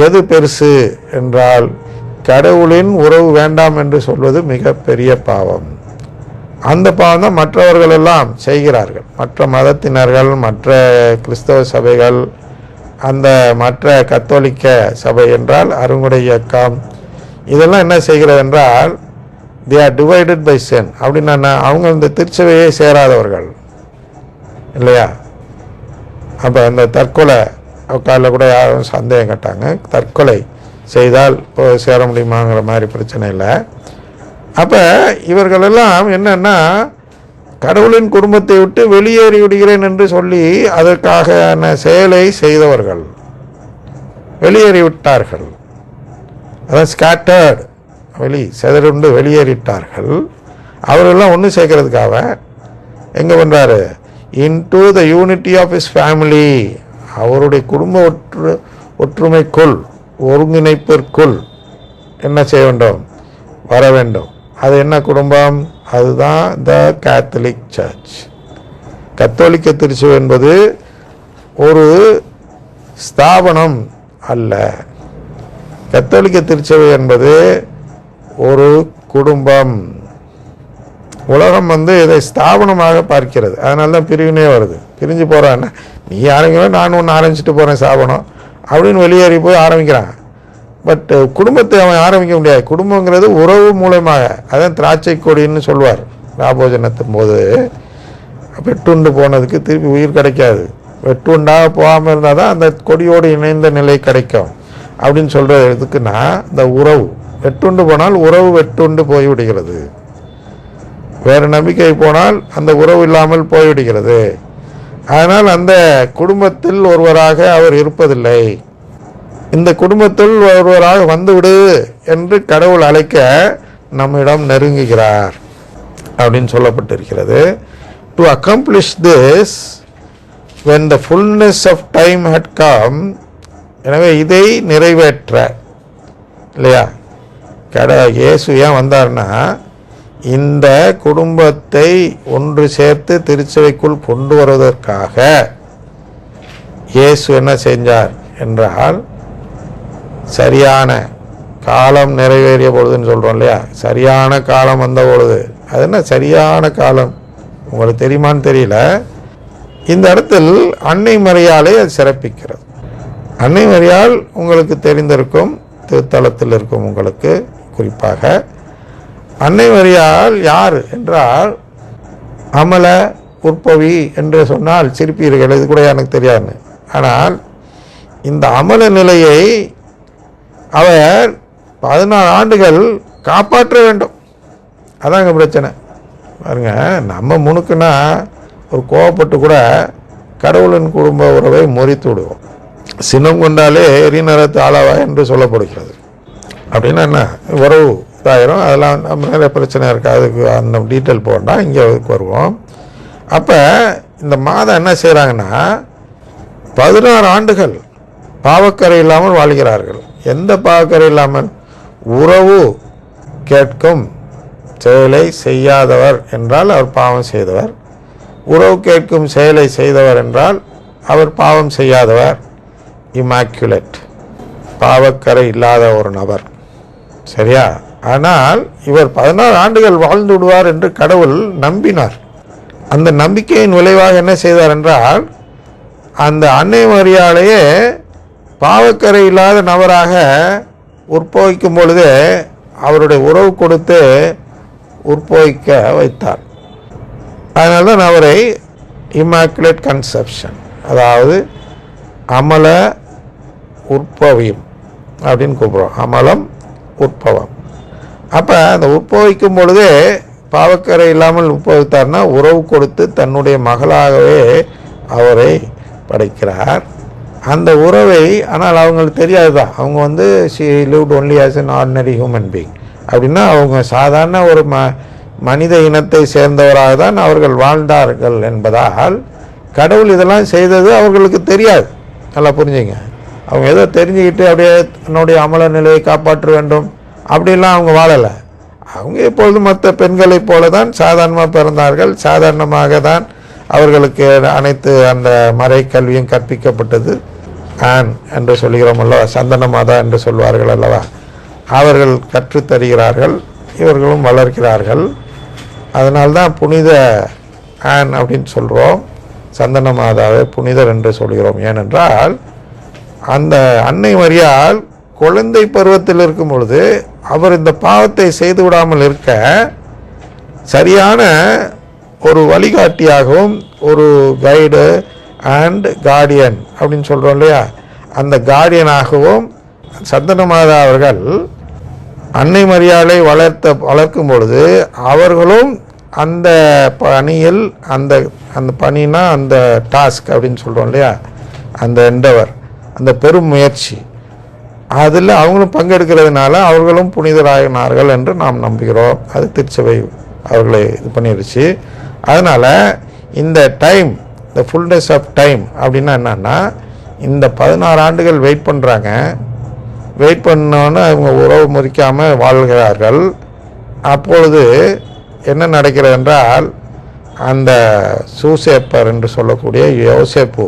எது பெருசு என்றால் கடவுளின் உறவு வேண்டாம் என்று சொல்வது மிக பெரிய பாவம். அந்த பாவம் தான் மற்றவர்கள் எல்லாம் செய்கிறார்கள். மற்ற மதத்தினர்கள், மற்ற கிறிஸ்தவ சபைகள், அந்த மற்ற கத்தோலிக்க சபை என்றால் அருங்குடை இயக்கம், இதெல்லாம் என்ன செய்கிறது என்றால் they are divided by sin. அப்படின்னா அவங்க இந்த திருச்சபையை சேராதவர்கள் இல்லையா? அப்போ அந்த தற்கொலை காலில் கூட யாரும் சந்தேகம் கேட்டாங்க, தற்கொலை செய்தால் இப்போ சேர முடியுமாங்கிற மாதிரி பிரச்சனை இல்லை. அப்போ இவர்களெல்லாம் என்னன்னா கடவுளின் குடும்பத்தை விட்டு வெளியேறி விடுகிறேன் என்று சொல்லி அதற்கான செயலை செய்தவர்கள், வெளியேறிவிட்டார்கள். அதான் ஸ்கேட்டர்டு, சிதறுண்டு வெளியேறிட்டார்கள். அவர்களெல்லாம் ஒன்று சேர்க்கறதுக்காக எங்கே பண்ணுறாரு? Into the unity of his family, அவருடைய குடும்ப ஒற்றுமைக்குள், ஒருங்கிணைப்பிற்குள் என்ன செய்ய வேண்டும்? வர வேண்டும். அது என்ன குடும்பம்? அதுதான் த கேத்தலிக் சர்ச். கத்தோலிக்க திருச்சபை என்பது ஒரு ஸ்தாபனம் அல்ல. கத்தோலிக்க திருச்சபை என்பது ஒரு குடும்பம். உலகம் இதை ஸ்தாபனமாக பார்க்கிறது. அதனால தான் பிரிவினே வருது. பிரிஞ்சு போகிறான், நீ ஆரம்பிக்கணும், நான் ஒன்று ஆரம்பிச்சுட்டு போகிறேன் ஸ்தாபனம் அப்படின்னு வெளியேறி போய் ஆரம்பிக்கிறான். பட் குடும்பத்தை அவன் ஆரம்பிக்க முடியாது. குடும்பங்கிறது உறவு மூலமாக. அதான் திராட்சை கொடின்னு சொல்வார் ராபோஜனத்தின் போது. வெட்டுண்டு போனதுக்கு திருப்பி உயிர் கிடைக்காது. வெட்டுண்டாக போகாமல் இருந்தால் தான் அந்த கொடியோடு இணைந்த நிலை கிடைக்கும் அப்படின்னு சொல்கிறது எதுக்குன்னா, இந்த உறவு வெட்டுண்டு போனால் உறவு வெட்டுண்டு போய்விடுகிறது. வேறு நம்பிக்கை போனால் அந்த உறவு இல்லாமல் போய்விடுகிறது. அதனால் அந்த குடும்பத்தில் ஒருவராக அவர் இருப்பதில்லை. இந்த குடும்பத்தில் ஒருவராக வந்துவிடு என்று கடவுள் அழைக்க நம்மிடம் நெருங்குகிறார் அப்படின்னு சொல்லப்பட்டிருக்கிறது. To accomplish this when the fullness of time had come, எனவே இதை நிறைவேற்ற இல்லையா இயேசு ஏன் வந்தார்னா, இந்த குடும்பத்தை ஒன்று சேர்த்து திருச்சபைக்குள் கொண்டு வருவதற்காக இயேசு என்ன செஞ்சார் என்றால், சரியான காலம் நிறைவேறிய பொழுதுன்னு சொல்கிறோம் இல்லையா, சரியான காலம் வந்த பொழுது. அது என்ன சரியான காலம் உங்களுக்கு தெரியுமான்னு தெரியல. இந்த இடத்தில் அன்னை மரியாளை அது சிறப்பிக்கிறது. அன்னை மரியாள் உங்களுக்கு தெரிந்திருக்கும், திருத்தலத்தில் இருக்கும் உங்களுக்கு குறிப்பாக. அன்னை மரியாள் யார் என்றால், அமல உற்பவி என்று சொன்னால் சிரிப்பீர்கள், இது கூட எனக்கு தெரியாது. ஆனால் இந்த அமல நிலையை அவர் 14 ஆண்டுகள் காப்பாற்ற வேண்டும். அதாங்க பிரச்சனை. பாருங்க, நம்ம முணுக்குன்னா ஒரு கோவப்பட்டு கூட கடவுளின் குடும்ப உறவை முறித்து விடுவோம். சினம் கொண்டாலே எரிநரத்து ஆளாவா என்று சொல்லப்படுகிறது. அப்படின்னா என்ன, உறவு இதாயிரும். அதெல்லாம் நம்ம நிறைய பிரச்சனை இருக்குது, அதுக்கு அந்த டீட்டெயில் போனால் இங்கே வருவோம். அப்போ இந்த மாதம் என்ன செய்கிறாங்கன்னா, 16 ஆண்டுகள் பாவக்கரை இல்லாமல் வாழ்கிறார்கள். எந்த பாவக்கரை இல்லாமல்? உறவு கேட்கும் செயலை செய்யாதவர் என்றால் அவர் பாவம் செய்தவர். உறவு கேட்கும் செயலை செய்தவர் என்றால் அவர் பாவம் செய்யாதவர். இமாக்குலேட், பாவக்கரை இல்லாத ஒரு நபர். சரியா? ஆனால் இவர் 16 ஆண்டுகள் வாழ்ந்து விடுவார் என்று கடவுள் நம்பினார். அந்த நம்பிக்கையின் விளைவாக என்ன செய்தார் என்றால், அந்த அன்னை மரியாளையே பாவக்கரை இல்லாத நபராக உற்பவிக்கும் பொழுது அவருடைய உறவு கொடுத்து உற்பவிக்க வைத்தார். அதனால தான் அவரை இமாக்குலேட் கன்செப்ஷன், அதாவது அமல உற்பவியம் அப்படின்னு கூப்பிடுறோம். அமலம் உற்பவம். அப்போ அந்த உற்பவிக்கும் பொழுதே பாவக்கரை இல்லாமல் உற்பவித்தார்னா உறவு கொடுத்து தன்னுடைய மகளாகவே அவரை படைக்கிறார். அந்த உறவை, ஆனால் அவங்களுக்கு தெரியாது தான், அவங்க she lived only as an ordinary human being அப்படின்னா அவங்க சாதாரண ஒரு மனித இனத்தை சேர்ந்தவராக தான் அவர்கள் வாழ்ந்தார்கள் என்பதால் கடவுள் இதெல்லாம் செய்தது அவர்களுக்கு தெரியாது. நல்லா புரிஞ்சுங்க. அவங்க ஏதோ தெரிஞ்சுக்கிட்டு அப்படியே தன்னுடைய அமல நிலையை காப்பாற்ற வேண்டும் அப்படிலாம் அவங்க வாழலை. அவங்க எப்பொழுதும் மற்ற பெண்களைப் போல தான் சாதாரணமாக பிறந்தார்கள். சாதாரணமாக தான் அவர்களுக்கு அனைத்து அந்த மறை கல்வியும் கற்பிக்கப்பட்டது. ஆன் என்று சொல்கிறோம் அல்லவா, சந்தன மாதா என்று சொல்வார்கள் அல்லவா, அவர்கள் கற்றுத்தருகிறார்கள், இவர்களும் வளர்க்கிறார்கள். அதனால்தான் புனித ஆன் அப்படின்னு சொல்கிறோம், சந்தன மாதாவை புனிதர் என்று சொல்கிறோம். ஏனென்றால் அந்த அன்னை மரியாள் குழந்தை பருவத்தில் இருக்கும் பொழுது அவர் இந்த பாவத்தை செய்து விடாமல் இருக்க சரியான ஒரு வழிகாட்டியாகவும் ஒரு கைடு அண்ட் கார்டியன் அப்படின்னு சொல்கிறோம் இல்லையா, அந்த கார்டியனாகவும் சந்தன மாதா அவர்கள் அன்னை மரியாளை வளர்க்கும் பொழுது அவர்களும் அந்த பணியில் அந்த அந்த பணினா அந்த டாஸ்க் அப்படின்னு சொல்கிறோம் இல்லையா, அந்த எண்டவர், அந்த பெரும் முயற்சி, அதில் அவங்களும் பங்கெடுக்கிறதுனால அவர்களும் புனிதராகினார்கள் என்று நாம் நம்புகிறோம். அது திருச்சபை அவர்களை இது பண்ணிடுச்சு. அதனால் இந்த டைம், இந்த ஃபுல்னஸ் ஆஃப் டைம் அப்படின்னா என்னன்னா, இந்த 16 ஆண்டுகள் வெயிட் பண்ணுறாங்க. வெயிட் பண்ணோன்னு அவங்க உறவு முறிக்காமல் வாழ்கிறார்கள். அப்பொழுது என்ன நடக்கிறது என்றால், அந்த சூசேப்பர் என்று சொல்லக்கூடிய யோசேப்பு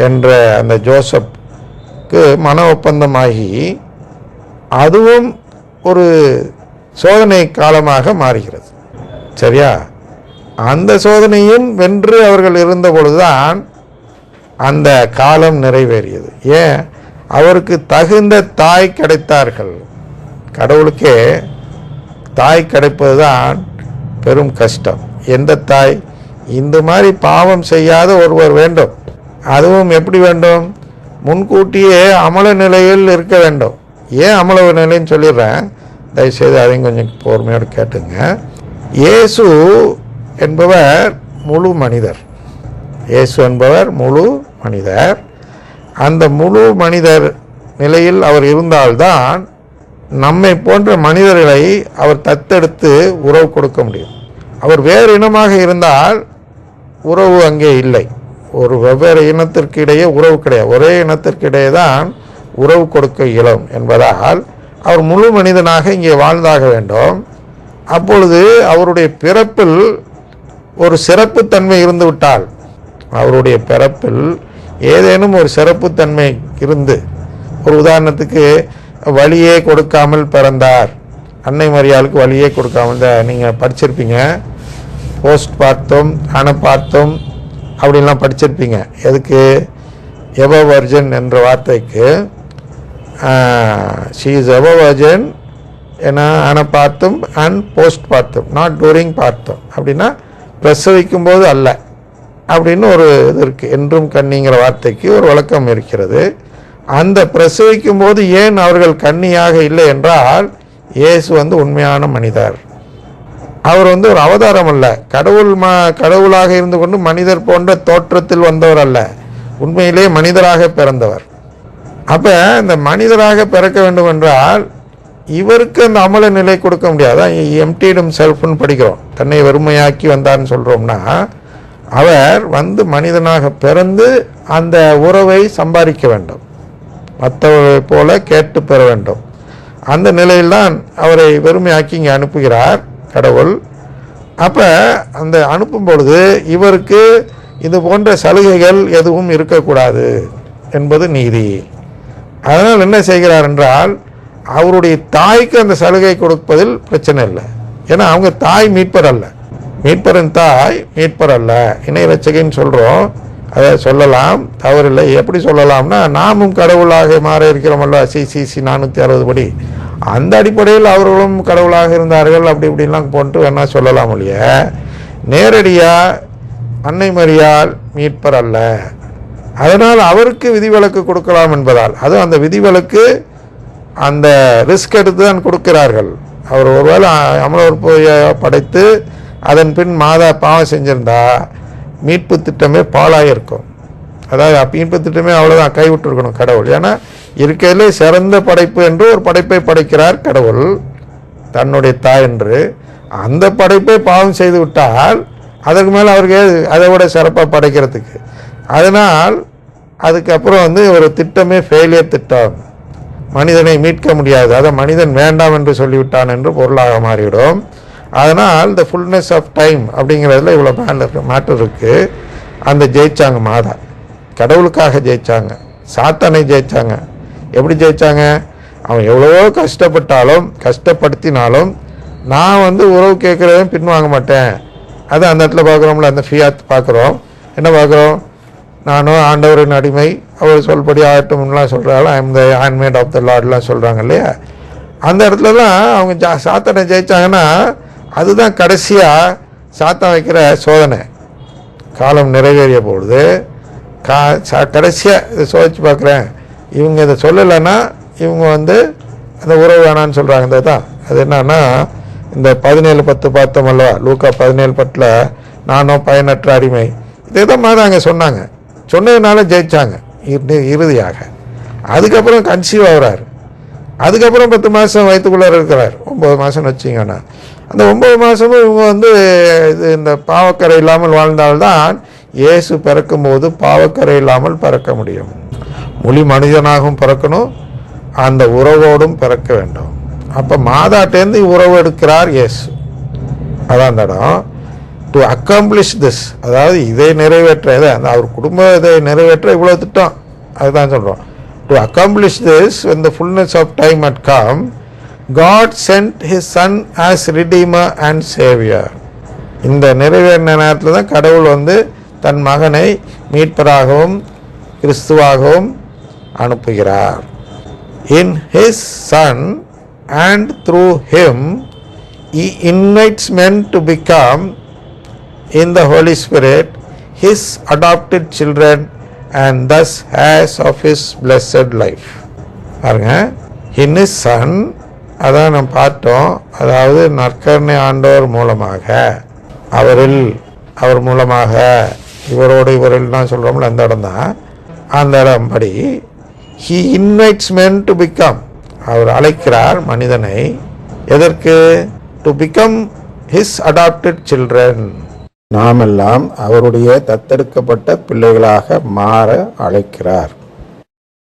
என்ற அந்த ஜோசப்க்கு மன ஒப்பந்தமாகி அதுவும் ஒரு சோதனை காலமாக மாறுகிறது. சரியா? அந்த சோதனையும் வென்று அவர்கள் இருந்த பொழுதுதான் அந்த காலம் நிறைவேறியது. ஏன்? அவருக்கு தகுந்த தாய் கிடைத்தார்கள். கடவுளுக்கே தாய் கிடைப்பது தான் பெரும் கஷ்டம். எந்த தாய்? இந்த மாதிரி பாவம் செய்யாத ஒருவர் வேண்டும். அதுவும் எப்படி வேண்டும்? முன்கூட்டியே அமல நிலையில் இருக்க வேண்டும். ஏன் அமல நிலைன்னு சொல்லிடுறேன், தயவுசெய்து அதையும் கொஞ்சம் பொறுமையோடு கேட்டுங்க. இயேசு என்பவர் முழு மனிதர். இயேசு என்பவர் முழு மனிதர். அந்த முழு மனிதர் நிலையில் அவர் இருந்தால்தான் நம்மை போன்ற மனிதர்களை அவர் தத்தெடுத்து உறவு கொடுக்க முடியும். அவர் வேறு இனமாக இருந்தால் உறவு அங்கே இல்லை. ஒரு வெவ்வேறு இனத்திற்கு இடையே உறவு கிடையாது, ஒரே இனத்திற்கு இடையே தான் உறவு கொடுக்க இயலும் என்பதால் அவர் முழு மனிதனாக இங்கே வாழ்ந்தாக வேண்டும். அப்பொழுது அவருடைய பிறப்பில் ஒரு சிறப்புத்தன்மை இருந்து விட்டால், அவருடைய பிறப்பில் ஏதேனும் ஒரு சிறப்புத்தன்மை இருந்து, ஒரு உதாரணத்துக்கு வழியே கொடுக்காமல் பிறந்தார், அன்னை மரியாளுக்கு வழியே கொடுக்காமல், நீங்கள் படிச்சிருப்பீங்க, போஸ்ட் பார்த்தோம் அனப்பார்த்தோம் அப்படின்லாம் படிச்சிருப்பீங்க. எதுக்கு? எவ வர்ஜன் என்ற வார்த்தைக்கு ஷீ இஸ் எவ வர்ஜன் ஏன்னா அனப்பார்த்தம் அண்ட் போஸ்ட் பார்த்தோம், நாட் டூரிங் பார்த்தோம் அப்படின்னா பிரசவிக்கும் போது அல்ல அப்படின்னு ஒரு இது இருக்குது. என்றும் கன்னிங்கிற வார்த்தைக்கு ஒரு விளக்கம் இருக்கிறது. அந்த பிரசவிக்கும் போது ஏன் அவர்கள் கன்னியாக இல்லை என்றால், இயேசு உண்மையான மனிதர். அவர் ஒரு அவதாரம் அல்ல, கடவுளாக இருந்து கொண்டு மனிதர் போன்ற தோற்றத்தில் வந்தவர் அல்ல, உண்மையிலே மனிதராக பிறந்தவர். அப்போ இந்த மனிதராக பிறக்க வேண்டும் என்றால் இவருக்கு அந்த அமல நிலை கொடுக்க முடியாது. எம்டிடும் செல்ஃப்னு படிக்கிறோம், தன்னை வெறுமையாக்கி வந்தார்னு சொல்கிறோம்னா, அவர் மனிதனாக பிறந்து அந்த உறவை சம்பாதிக்க வேண்டும், மற்றவர்களை போல கேட்டு பெற வேண்டும். அந்த நிலையில்தான் அவரை வெறுமையாக்கி இங்கே அனுப்புகிறார் கடவுள். அப்போ அந்த அனுப்பும் பொழுது இவருக்கு இது போன்ற சலுகைகள் எதுவும் இருக்கக்கூடாது என்பது நீதி. அதனால் என்ன செய்கிறார் என்றால், அவருடைய தாய்க்கு அந்த சலுகை கொடுப்பதில் பிரச்சனை இல்லை. ஏன்னா அவங்க தாய் மீட்பர் அல்ல, மீட்பரின் தாய் மீட்பர் அல்ல, இணை ரட்சகைன்னு சொல்கிறோம், அதை சொல்லலாம், தவறில்லை. எப்படி சொல்லலாம்னா, நாமும் கடவுளாக மாற இருக்கிறோமல்ல, சிசிசி 460 படி, அந்த அடிப்படையில் அவர்களும் கடவுளாக இருந்தார்கள் அப்படி இப்படின்லாம் போட்டு வேணா சொல்லலாம் ஒழிய, நேரடியாக அன்னை மரியாள் மீட்பர் அல்ல. அதனால் அவருக்கு விதிவிலக்கு கொடுக்கலாம் என்பதால், அதுவும் அந்த விதிவிலக்கு அந்த ரிஸ்க் எடுத்து தான் கொடுக்கிறார்கள். அவர் ஒருவேளை அமலோற்பையை படைத்து அதன் பின் மாதா பாவம் செஞ்சிருந்தா மீட்பு திட்டமே பாழாயிருக்கும். அதாவது மீட்பு திட்டமே அவ்வளோதான், கைவிட்டுருக்கணும் கடவுள். ஏன்னா இருக்கையிலே சிறந்த படைப்பு என்று ஒரு படைப்பை படைக்கிறார் கடவுள் தன்னுடைய தாய் என்று. அந்த படைப்பை பாவம் செய்து விட்டால் அதற்கு மேலே அவருக்கு அதை விட சிறப்பாக படைக்கிறதுக்கு, அதனால் அதுக்கப்புறம் ஒரு திட்டமே ஃபெயிலியர் திட்டம், மனிதனை மீட்க முடியாது, அதை மனிதன் வேண்டாம் என்று சொல்லிவிட்டான் என்று பொருளாக மாறிவிடும். அதனால் இந்த ஃபுல்னஸ் ஆஃப் டைம் அப்படிங்கிறதுல இவ்வளோ மேட்டர் இருக்குது. அந்த ஜெயிச்சாங்க மாதா, கடவுளுக்காக ஜெயிச்சாங்க, சாத்தானை ஜெயித்தாங்க. எப்படி ஜெயித்தாங்க? அவன் எவ்வளவோ கஷ்டப்படுத்தினாலும் நான் வந்து உறவு கேட்குறதையும் பின்வாங்க மாட்டேன். அது அந்த இடத்துல பார்க்குறோம்ல, அந்த ஃபியாத் பார்க்குறோம். என்ன பார்க்குறோம்? நானும் ஆண்டவரின் அடிமை, அவர் சொல்படி ஆகட்டும்லாம் சொல்கிறாங்க. I am the handmaid of the லார்ட்லாம் சொல்கிறாங்க இல்லையா? அந்த இடத்துலலாம் அவங்க சாத்தானை ஜெயித்தாங்கன்னா அதுதான் கடைசியாக சாத்தான் வைக்கிற சோதனை. காலம் நிறைவேறிய பொழுது கடைசியாக இதை சோதிச்சு பார்க்குறேன், இவங்க இதை சொல்லலைன்னா இவங்க வந்து அந்த உறவு வேணான்னு சொல்கிறாங்க. இந்த தான் அது என்னன்னா, இந்த 17:10 பார்த்தோமல்ல, லூக்கா 17:10 நானும் பயனற்ற அடிமை, இதே தான் மாதிரி அங்கே சொன்னாங்க. சொன்னதுனால ஜெயித்தாங்க இறுதியாக. அதுக்கப்புறம் கன்சீவ் ஆகிறார். அதுக்கப்புறம் 10 மாதம் வயிற்றுக்குள்ளே இருக்கிறார். 9 மாதம்னு வச்சிங்கன்னா அந்த 9 மாதமும் இவங்க வந்து இந்த பாவக்கரை இல்லாமல் வாழ்ந்தால்தான் இயேசு பிறக்கும்போது பாவக்கரை இல்லாமல் பிறக்க முடியும். முழு மனிதனாகவும் பிறக்கணும், அந்த உறவோடும் பிறக்க வேண்டும். அப்போ மாதாட்டேருந்து உறவு எடுக்கிறார் இயேசு. அதான் அந்த இடம். டு அக்காம்ப்ளிஷ் திஸ், அதாவது இதை நிறைவேற்ற, அந்த அவர் குடும்ப இதை நிறைவேற்ற இவ்வளோ திட்டம். அதுதான் சொல்கிறோம். To accomplish this when the fullness of time had come, God sent his son as redeemer and savior. இந்த நிறைவேறின நேரத்தில் தான் கடவுள் வந்து தன் மகனை மீட்பராகவும் கிறிஸ்துவாகவும் அனுப்புகிறார். In his son and through him he invites men to become in the Holy Spirit his adopted children and thus heirs of his blessed life. பாருங்க, in his son, அதான் நாம் பார்த்தோம். அதாவது நற்கருணை ஆண்டவர் மூலமாக, அவர் மூலமாக, இவரோடு இவரில் தான் சொல்கிறோம்ல, அந்த இடம் தான். அந்த இடம் படி he invites men to become, அவர் அழைக்கிறார் மனிதனை. எதற்கு? to become his adopted children, நாமெல்லாம் அவருடைய தத்தெடுக்கப்பட்ட பிள்ளைகளாக மாற அழைக்கிறார்.